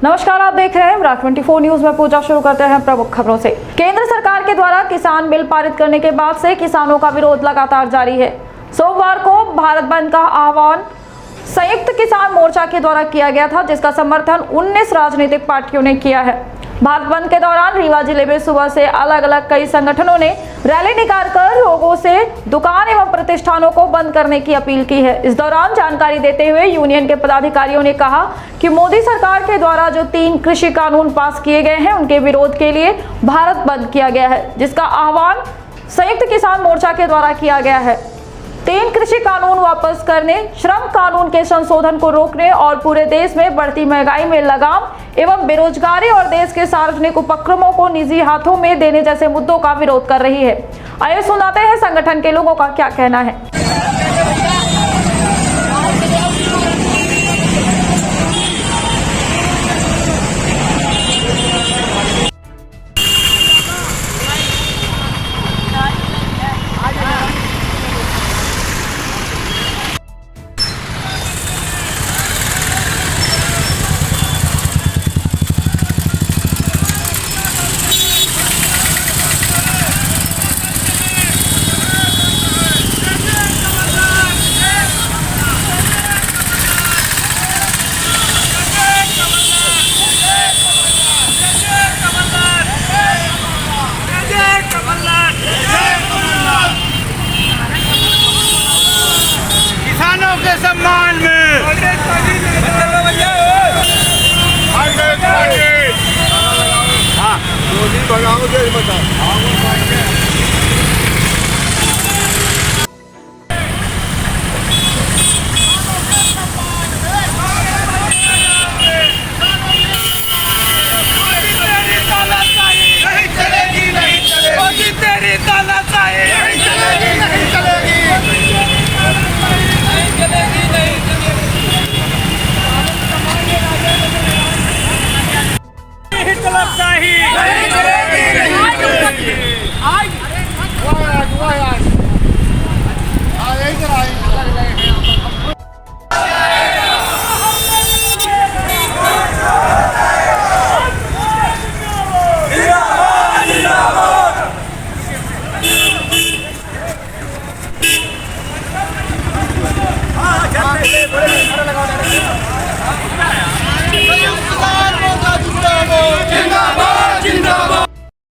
नमस्कार, आप देख रहे हैं विराट 24 न्यूज में। पूजा शुरू करते हैं प्रमुख खबरों से। केंद्र सरकार के द्वारा किसान बिल पारित करने के बाद से किसानों का विरोध लगातार जारी है। सोमवार को भारत बंद का आह्वान संयुक्त किसान मोर्चा के द्वारा किया गया था, जिसका समर्थन 19 राजनीतिक पार्टियों ने किया है। भारत बंद के दौरान रीवा जिले में सुबह से अलग अलग कई संगठनों ने रैली निकालकर लोगों से दुकान एवं प्रतिष्ठानों को बंद करने की अपील की है। इस दौरान जानकारी देते हुए यूनियन के पदाधिकारियों ने कहा कि मोदी सरकार के द्वारा जो 3 कृषि कानून पास किए गए हैं, उनके विरोध के लिए भारत बंद किया गया है, जिसका आह्वान संयुक्त किसान मोर्चा के द्वारा किया गया है। 3 कृषि कानून वापस करने, श्रम कानून के संशोधन को रोकने और पूरे देश में बढ़ती महंगाई में लगाम एवं बेरोजगारी और देश के सार्वजनिक उपक्रमों को निजी हाथों में देने जैसे मुद्दों का विरोध कर रही है। आइए सुनाते हैं संगठन के लोगों का क्या कहना है। के सम्मान में हाँ मोदी बनाओ दे बताओ।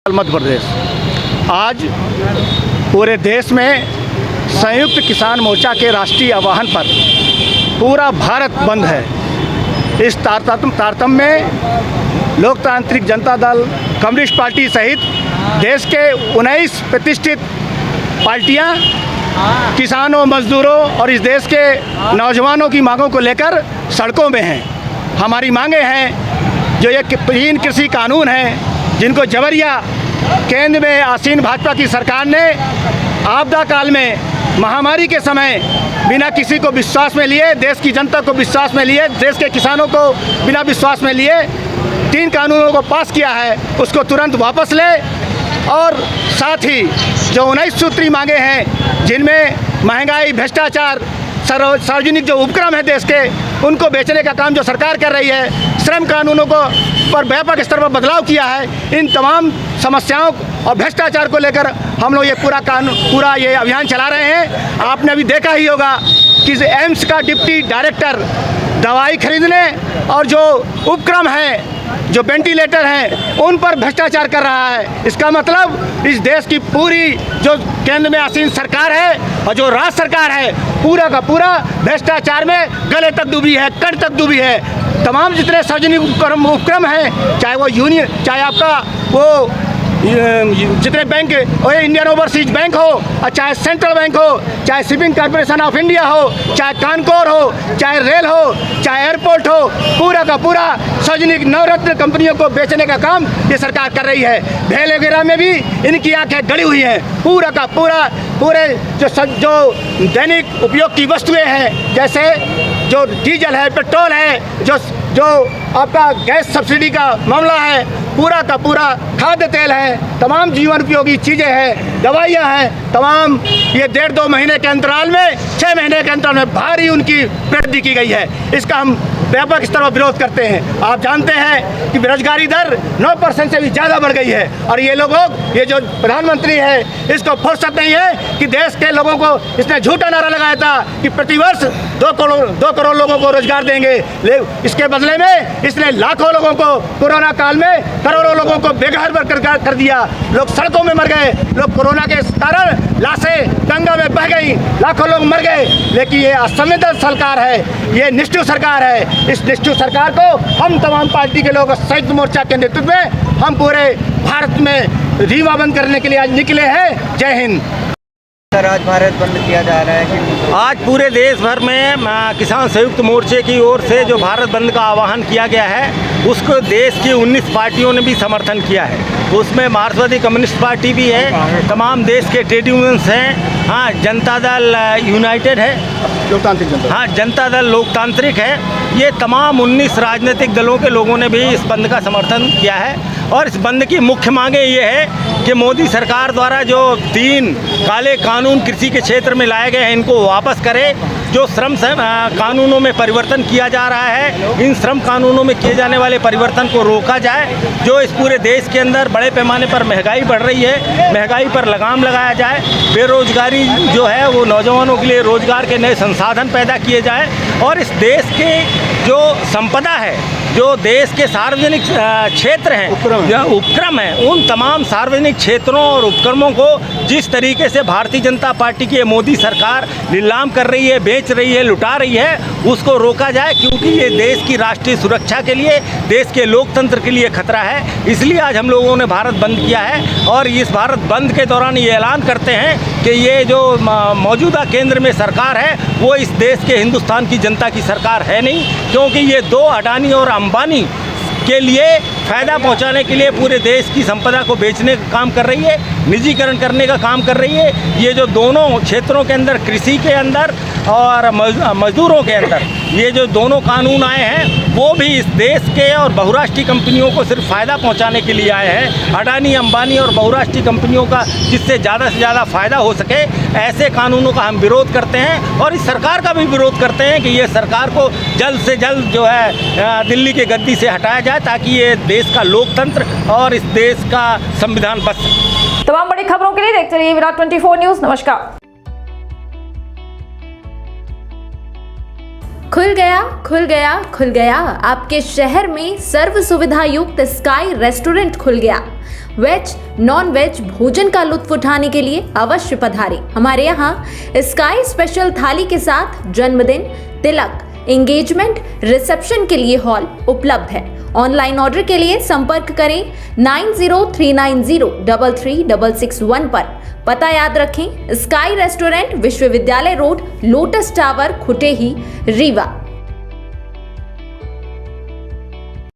मध्य प्रदेश आज पूरे देश में संयुक्त किसान मोर्चा के राष्ट्रीय आह्वान पर पूरा भारत बंद है। इस तारतम्य में लोकतांत्रिक जनता दल, कम्युनिस्ट पार्टी सहित देश के 19 प्रतिष्ठित पार्टियां किसानों, मजदूरों और इस देश के नौजवानों की मांगों को लेकर सड़कों में हैं। हमारी मांगे हैं जो ये 3 कृषि कानून हैं, जिनको जबरिया केंद्र में आसीन भाजपा की सरकार ने आपदा काल में, महामारी के समय बिना किसी को विश्वास में लिए, देश की जनता को विश्वास में लिए, देश के किसानों को बिना विश्वास में लिए 3 कानूनों को पास किया है, उसको तुरंत वापस ले। और साथ ही जो 19 सूत्री मांगे हैं, जिनमें महंगाई, भ्रष्टाचार, सार्वजनिक जो उपक्रम है देश के, उनको बेचने का काम जो सरकार कर रही है, श्रम कानूनों को पर व्यापक स्तर पर बदलाव किया है, इन तमाम समस्याओं और भ्रष्टाचार को लेकर हम लोग ये पूरा ये अभियान चला रहे हैं। आपने अभी देखा ही होगा कि एम्स का डिप्टी डायरेक्टर दवाई खरीदने और जो उपक्रम है, जो वेंटिलेटर हैं, उन पर भ्रष्टाचार कर रहा है। इसका मतलब इस देश की पूरी जो केंद्र में आसीन सरकार है और जो राज्य सरकार है, पूरा का पूरा भ्रष्टाचार में गले तक डूबी है, कण तक डूबी है। तमाम जितने सार्वजनिक उपक्रम हैं, चाहे वो यूनियन, चाहे आपका वो जितने बैंक, इंडियन ओवरसीज बैंक हो, और चाहे सेंट्रल बैंक हो, चाहे शिपिंग कॉर्पोरेशन ऑफ इंडिया हो, चाहे कानकोर हो, चाहे रेल हो, चाहे एयरपोर्ट हो, पूरा का पूरा सार्वजनिक नवरत्न कंपनियों को बेचने का काम ये सरकार कर रही है। भेल वगैरह में भी इनकी आंखें गड़ी हुई हैं। पूरा का पूरे जो दैनिक उपयोग की वस्तुएं हैं, जैसे जो डीजल है, पेट्रोल है, जो आपका गैस सब्सिडी का मामला है, पूरा का पूरा खाद्य तेल है, तमाम जीवन उपयोगी चीज़ें हैं, दवाइयाँ हैं, तमाम ये 1.5-2 महीने के अंतराल में 6 महीने के अंतराल में भारी उनकी वृद्धि की गई है। इसका हम व्यापक स्तर पर विरोध करते हैं। आप जानते हैं कि बेरोजगारी दर 9% से भी ज़्यादा बढ़ गई है और ये लोगों, ये जो प्रधानमंत्री है, इसको फुर्सत नहीं है कि देश के लोगों को इसने झूठा नारा लगाया था कि प्रतिवर्ष 2 करोड़ लोगों को रोजगार देंगे। इसके बदले में इसने लाखों लोगों को कोरोना काल में करोड़ों लोगों को बेघर कर दिया। लोग सड़कों में मर गए, लोग कोरोना के कारण लाशें गंगा में बह गई, लाखों लोग मर गए। लेकिन ये असंवेदनशील सरकार है, ये निष्ठुर सरकार है। इस निष्ठुर सरकार को हम तमाम पार्टी के लोग संयुक्त मोर्चा के नेतृत्व में हम पूरे भारत में रीवा बंद करने के लिए आज निकले हैं। जय हिंद। सर, आज भारत बंद किया जा रहा है कि आज पूरे देश भर में किसान संयुक्त मोर्चे की ओर से जो भारत बंद का आह्वान किया गया है उसको देश की 19 पार्टियों ने भी समर्थन किया है। उसमें मार्क्सवादी कम्युनिस्ट पार्टी भी है, तमाम देश के ट्रेड यूनियंस हैं, हाँ जनता दल यूनाइटेड है, लोकतांत्रिक जनता, हाँ जनता दल लोकतांत्रिक है। ये तमाम 19 राजनीतिक दलों के लोगों ने भी इस बंद का समर्थन किया है और इस बंद की मुख्य मांगे ये है कि मोदी सरकार द्वारा जो 3 काले कानून कृषि के क्षेत्र में लाए गए हैं इनको वापस करे। जो श्रम कानूनों में परिवर्तन किया जा रहा है, इन श्रम कानूनों में किए जाने वाले परिवर्तन को रोका जाए। जो इस पूरे देश के अंदर बड़े पैमाने पर महंगाई बढ़ रही है, महंगाई पर लगाम लगाया जाए। बेरोजगारी जो है वो नौजवानों के लिए रोजगार के नए संसाधन पैदा किए जाए और इस देश के जो संपदा है, जो देश के सार्वजनिक क्षेत्र हैं, उपक्रम है, उन तमाम सार्वजनिक क्षेत्रों और उपक्रमों को जिस तरीके से भारतीय जनता पार्टी की मोदी सरकार नीलाम कर रही है, बेच रही है, लुटा रही है, उसको रोका जाए क्योंकि ये देश की राष्ट्रीय सुरक्षा के लिए, देश के लोकतंत्र के लिए खतरा है। इसलिए आज हम लोगों ने भारत बंद किया है और इस भारत बंद के दौरान ये ऐलान करते हैं कि ये जो मौजूदा केंद्र में सरकार है वो इस देश के हिंदुस्तान की जनता की सरकार है नहीं, क्योंकि ये 2 अडानी और अंबानी के लिए फ़ायदा पहुंचाने के लिए पूरे देश की संपदा को बेचने का काम कर रही है, निजीकरण करने का काम कर रही है। ये जो दोनों क्षेत्रों के अंदर, कृषि के अंदर और मजदूरों के अंदर, ये जो दोनों कानून आए हैं वो भी इस देश के और बहुराष्ट्रीय कंपनियों को सिर्फ फ़ायदा पहुंचाने के लिए आए हैं। अडानी, अंबानी और बहुराष्ट्रीय कंपनियों का जिससे ज़्यादा से ज़्यादा फ़ायदा हो सके, ऐसे कानूनों का हम विरोध करते हैं और इस सरकार का भी विरोध करते हैं कि ये सरकार को जल्द से जल्द जो है दिल्ली के गद्दी से हटाया जाए ताकि ये देश का लोकतंत्र और इस देश का संविधान बच सके। तमाम बड़ी खबरों के लिए देखते रहिए विराट 24 न्यूज़। नमस्कार। खुल गया खुल गया खुल गया आपके शहर में सर्व सुविधा युक्त स्काई रेस्टोरेंट खुल गया। वेज नॉन वेज भोजन का लुत्फ उठाने के लिए अवश्य पधारें। हमारे यहाँ स्काई स्पेशल थाली के साथ जन्मदिन, तिलक, एंगेजमेंट, रिसेप्शन के लिए हॉल उपलब्ध है। ऑनलाइन ऑर्डर के लिए संपर्क करें 9039033661 पर। पता याद रखें, स्काई रेस्टोरेंट, विश्वविद्यालय road, lotus tower, Khutehi, Rewa.